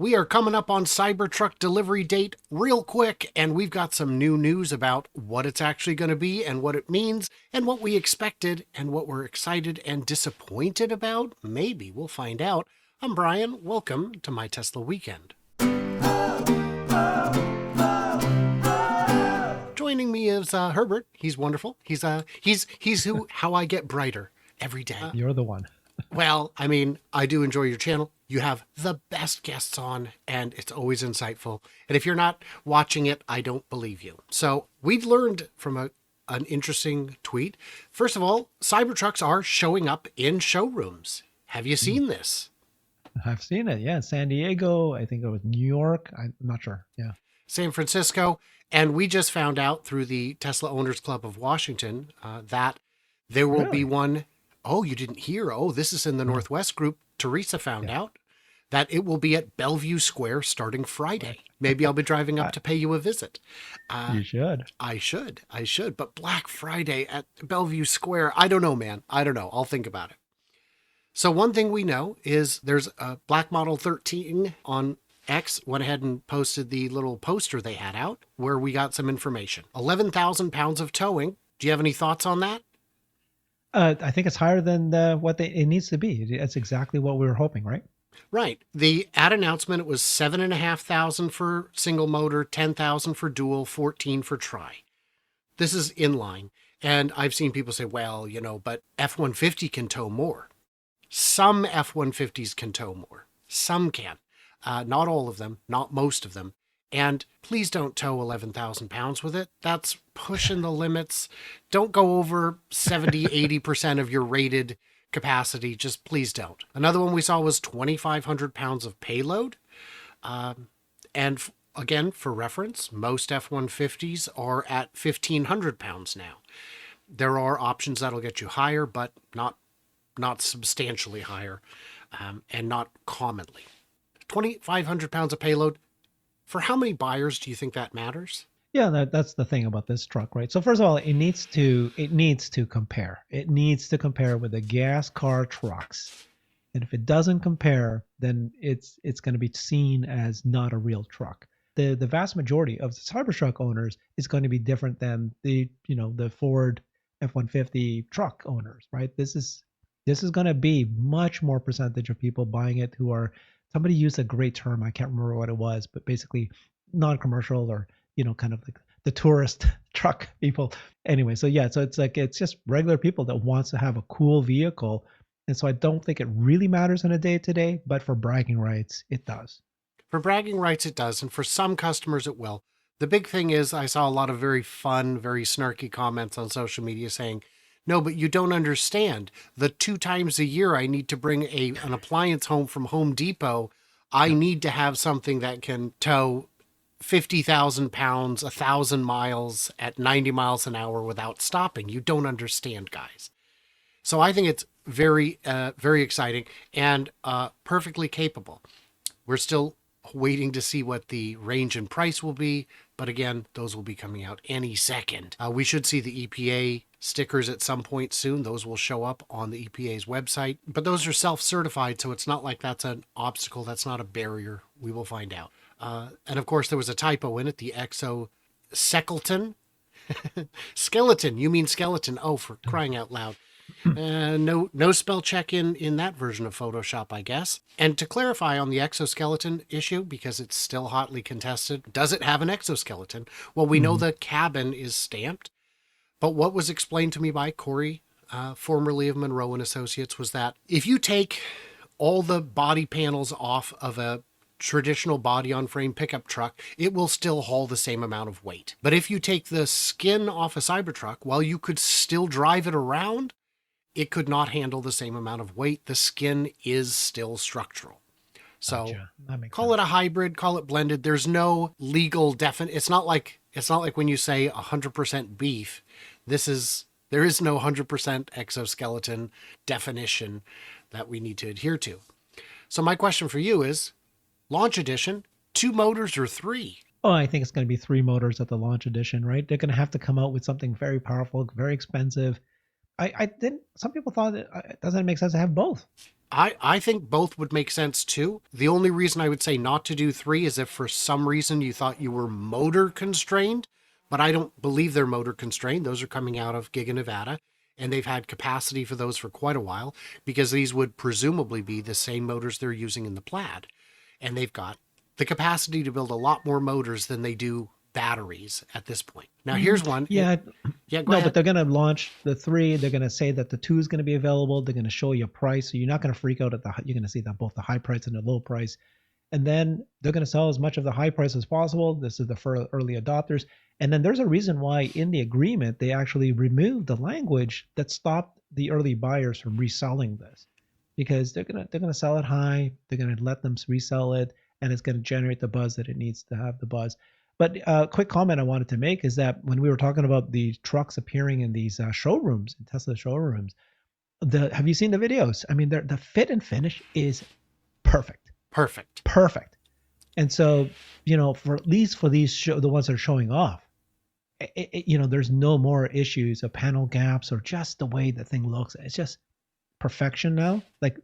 We are coming up on Cybertruck delivery date real quick, and we've got some new news about what it's actually going to be and what it means and what we expected and what we're excited and disappointed about. Maybe we'll find out. I'm Brian. Welcome to my Tesla Weekend. Joining me is Herbert. He's wonderful. He's how I get brighter every day. You're the one. Well, I mean, I do enjoy your channel. You have the best guests on, and it's always insightful. And if you're not watching it, I don't believe you. So we learned from an interesting tweet. First of all, Cybertrucks are showing up in showrooms. Have you seen this? I've seen it. Yeah. San Diego. I think it was New York. I'm not sure. Yeah. San Francisco. And we just found out through the Tesla Owners Club of Washington that there will be one. Oh, you didn't hear? Oh, this is in the Northwest group. Teresa found out that it will be at Bellevue Square starting Friday. Maybe I'll be driving up to pay you a visit. You should. I should. But Black Friday at Bellevue Square, I don't know, man. I don't know. I'll think about it. So one thing we know is there's a Black Model 13 on X. Went ahead and posted the little poster they had out where we got some information. 11,000 pounds of towing. Do you have any thoughts on that? I think it's higher than what it needs to be. That's exactly what we were hoping, right? Right. The ad announcement, it was 7,500 for single motor, 10,000 for dual, 14 for tri. This is in line. And I've seen people say, well, but F-150 can tow more. Some F-150s can tow more. Some can. Not all of them, not most of them. And please don't tow 11,000 pounds with it. That's pushing the limits. Don't go over 70, 80% of your rated capacity. Just please don't. Another one we saw was 2,500 pounds of payload. Again, for reference, most F-150s are at 1,500 pounds now. There are options that'll get you higher, but not substantially higher, and not commonly. 2,500 pounds of payload. For how many buyers do you think that matters? Yeah, that's the thing about this truck, right? So first of all, it needs to compare. It needs to compare with the gas car trucks. And if it doesn't compare, then it's going to be seen as not a real truck. The vast majority of the Cybertruck owners is going to be different than the Ford F-150 truck owners, right? This is going to be much more percentage of people buying it who are, somebody used a great term, I can't remember what it was, but basically non-commercial or, kind of like the tourist truck people. Anyway, so yeah, so it's just regular people that wants to have a cool vehicle. And so I don't think it really matters on a day-to-day, but for bragging rights, it does. For bragging rights, it does. And for some customers, it will. The big thing is I saw a lot of very fun, very snarky comments on social media saying, no, but you don't understand. The 2 times a year I need to bring an appliance home from Home Depot, I need to have something that can tow 50,000 pounds, 1,000 miles at 90 miles an hour without stopping. You don't understand, guys. So I think it's very, very exciting and perfectly capable. We're still waiting to see what the range and price will be. But again, those will be coming out any second. We should see the EPA stickers at some point soon. Those will show up on the EPA's website. But those are self-certified, so it's not like that's an obstacle. That's not a barrier. We will find out. And of course, there was a typo in it, the exoskeleton. Skeleton, you mean skeleton. Oh, for crying out loud. No spell check in that version of Photoshop, I guess. And to clarify on the exoskeleton issue, because it's still hotly contested, does it have an exoskeleton? Well, we know the cabin is stamped, but what was explained to me by Corey, formerly of Monroe and Associates, was that if you take all the body panels off of a traditional body-on-frame pickup truck, it will still haul the same amount of weight. But if you take the skin off a Cybertruck, while you could still drive it around, it could not handle the same amount of weight. The skin is still structural. So gotcha. Call it a hybrid, call it blended. There's no legal it's not like when you say 100% beef. There is no 100% exoskeleton definition that we need to adhere to. So my question for you is, launch edition, 2 motors or 3? Oh, I think it's going to be 3 motors at the launch edition, right? They're going to have to come out with something very powerful, very expensive. Some people thought it doesn't make sense to have both. I think both would make sense too. The only reason I would say not to do 3 is if for some reason you thought you were motor constrained, but I don't believe they're motor constrained. Those are coming out of Giga Nevada, and they've had capacity for those for quite a while because these would presumably be the same motors they're using in the Plaid. And they've got the capacity to build a lot more motors than they do batteries at this point. Now, here's one. Yeah, Yeah, go no, but ahead. they're going to launch the 3. They're going to say that the 2 is going to be available. They're going to show you a price, so you're not going to freak out at the. You're going to see that both the high price and the low price, and then they're going to sell as much of the high price as possible. This is the for early adopters, and then there's a reason why in the agreement they actually removed the language that stopped the early buyers from reselling this, because they're gonna sell it high. They're going to let them resell it, and it's going to generate the buzz that it needs to have the buzz. But a quick comment I wanted to make is that when we were talking about the trucks appearing in these showrooms, in Tesla showrooms, have you seen the videos? I mean, the fit and finish is perfect, Perfect. perfect. And so, for at least for the ones that are showing off, there's no more issues of panel gaps or just the way the thing looks. It's just perfection now, like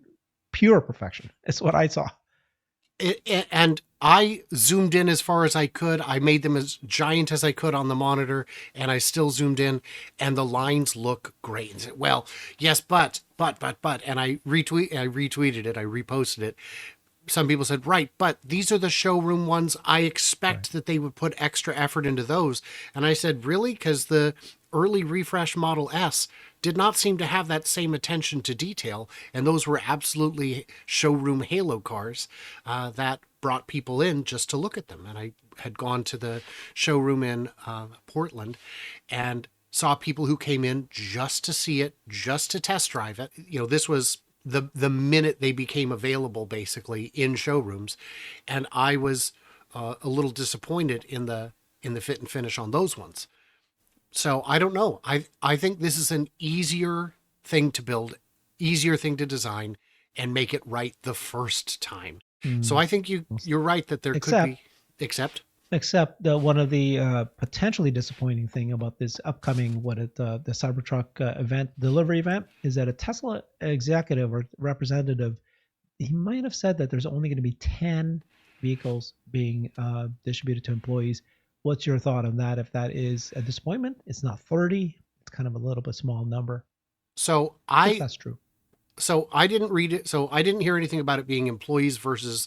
pure perfection. It's what I saw. And I zoomed in as far as I could. I made them as giant as I could on the monitor, and I still zoomed in, and the lines look great. And said, well, yes, but, and I retweeted it, I reposted it. Some people said, right, but these are the showroom ones. I expect Right. that they would put extra effort into those. And I said, really? Because the early refresh Model S did not seem to have that same attention to detail. And those were absolutely showroom halo cars that brought people in just to look at them. And I had gone to the showroom in Portland and saw people who came in just to see it, just to test drive it. This was the minute they became available basically in showrooms, and I was a little disappointed in the fit and finish on those ones. So I don't know. I think this is an easier thing to build, easier thing to design, and make it right the first time. So Mm. I think you're right that there could Except be, except Except one of the potentially disappointing thing about this upcoming the Cybertruck event delivery event is that a Tesla executive or representative, he might have said that there's only going to be 10 vehicles being distributed to employees. What's your thought on that? If that is a disappointment, it's not 30. It's kind of a little bit small number. so If I that's true. so I didn't read it. So I didn't hear anything about it being employees versus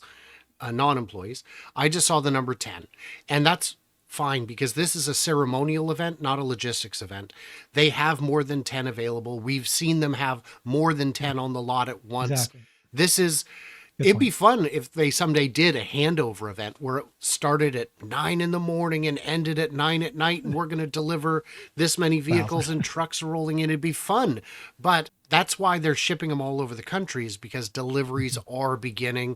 non-employees. I just saw the number 10, and that's fine because this is a ceremonial event, not a logistics event. They have more than 10 available. We've seen them have more than Yeah, 10 on the lot at once. exactly. This is Good It'd be point. fun if they someday did a handover event where it started at 9 in the morning and ended at 9 at night, and we're going to deliver this many Well, vehicles and trucks rolling in. It'd be fun. But that's why they're shipping them all over the country, is because deliveries are beginning.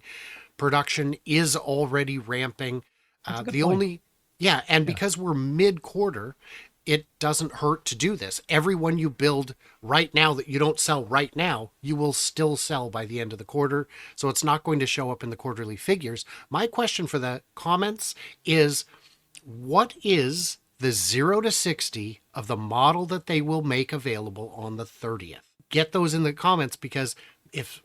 Production is already ramping. that's a good The point. only, yeah, and Yeah, because we're mid quarter, it doesn't hurt to do this. Every one you build right now that you don't sell right now, you will still sell by the end of the quarter. So it's not going to show up in the quarterly figures. My question for the comments is, what is the 0 to 60 of the model that they will make available on the 30th? Get those in the comments, because if,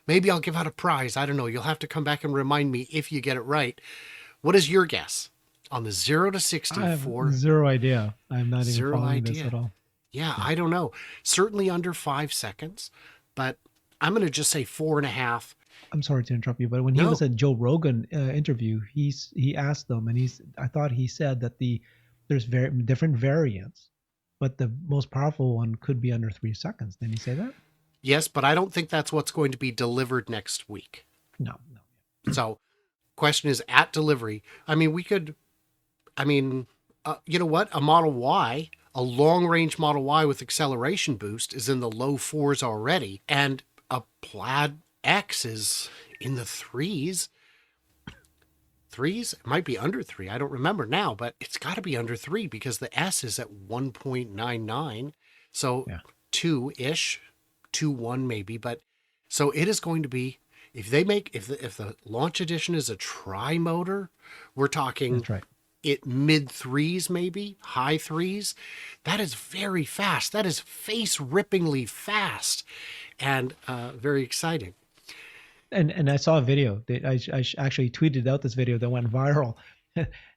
maybe I'll give out a prize. I don't know. You'll have to come back and remind me if you get it right. What is your guess on the 0 to 60 I have for zero idea. I'm not even zero following this idea? at all. Yeah, Yeah. I don't know. Certainly under 5 seconds, but I'm going to just say 4.5. I'm sorry to interrupt you, but when he was No. at Joe Rogan interview, he asked them, and I thought he said that there's very different variants, but the most powerful one could be under 3 seconds. Didn't he say that? Yes, but I don't think that's what's going to be delivered next week. No, no. So, question is at delivery. I mean, we could, I mean, you know what? A Model Y, a long range Model Y with acceleration boost is in the low fours already, and a Plaid X is in the threes. Threes? It might be under three. I don't remember now, but it's got to be under three because the S is at 1.99. So Yeah, two ish, 2.1 maybe. But so it is going to be, if the launch edition is a tri motor, we're talking that's right. it mid threes, maybe high threes. That is very fast. That is face rippingly fast. and very exciting. And I saw a video that I actually tweeted out this video that went viral,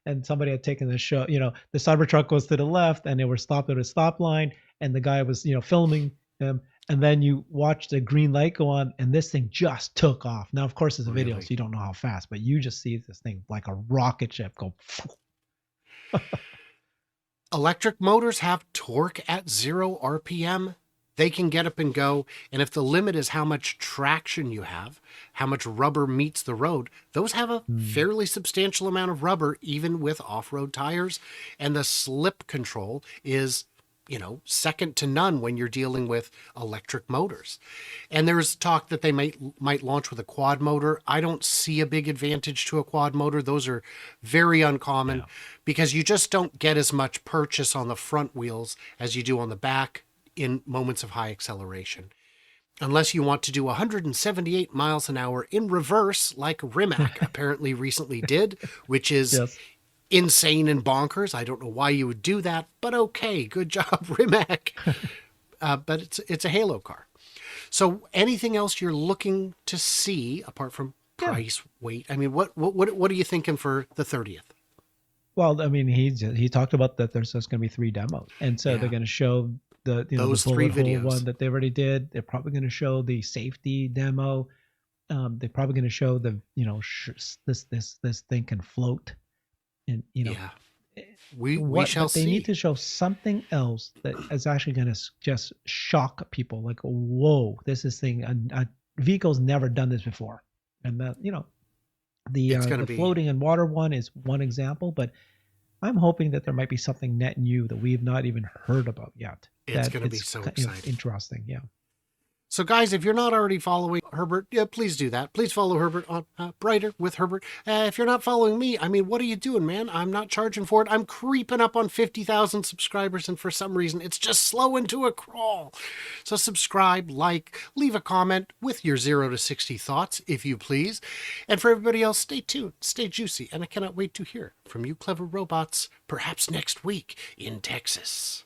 and somebody had taken the show. The Cybertruck was to the left, and they were stopped at a stop line, and the guy was filming them, and then you watch the green light go on, and this thing just took off. Now, of course, it's a video, so Really. you don't know how fast, but you just see this thing like a rocket ship go. Electric motors have torque at 0 RPM. They can get up and go. And if the limit is how much traction you have, how much rubber meets the road, those have a fairly substantial amount of rubber, even with off-road tires. And the slip control is, second to none when you're dealing with electric motors. And there's talk that they might launch with a quad motor. I don't see a big advantage to a quad motor. Those are very uncommon because you just don't get as much purchase on the front wheels as you do on the back in moments of high acceleration. Unless you want to do 178 miles an hour in reverse like Rimac apparently recently did, which is Yes. insane and bonkers. I don't know why you would do that, but okay, good job, Rimac. But it's a Halo car. So anything else you're looking to see apart from price, weight? I mean, what are you thinking for the 30th? Well, I mean, he talked about that there's just going to be 3 demos, and so they're going to show Those the 3 bullet hole videos. one that they already did. They're probably going to show the safety demo. They're probably going to show the this thing can float, and Yeah. We what shall but they see. need to show something else that is actually going to just shock people. Like, whoa, this is thing. A vehicle's never done this before, and that It's going to the be floating and water one is one example, but I'm hoping that there might be something net new that we've not even heard about yet. It's That going to be so exciting. interesting. Yeah. So, guys, if you're not already following Herbert, please do that. Please follow Herbert on Brighter with Herbert. If you're not following me, I mean, what are you doing, man? I'm not charging for it. I'm creeping up on 50,000 subscribers, and for some reason, it's just slowing to a crawl. So subscribe, like, leave a comment with your 0 to 60 thoughts, if you please. And for everybody else, stay tuned, stay juicy, and I cannot wait to hear from you clever robots, perhaps next week in Texas.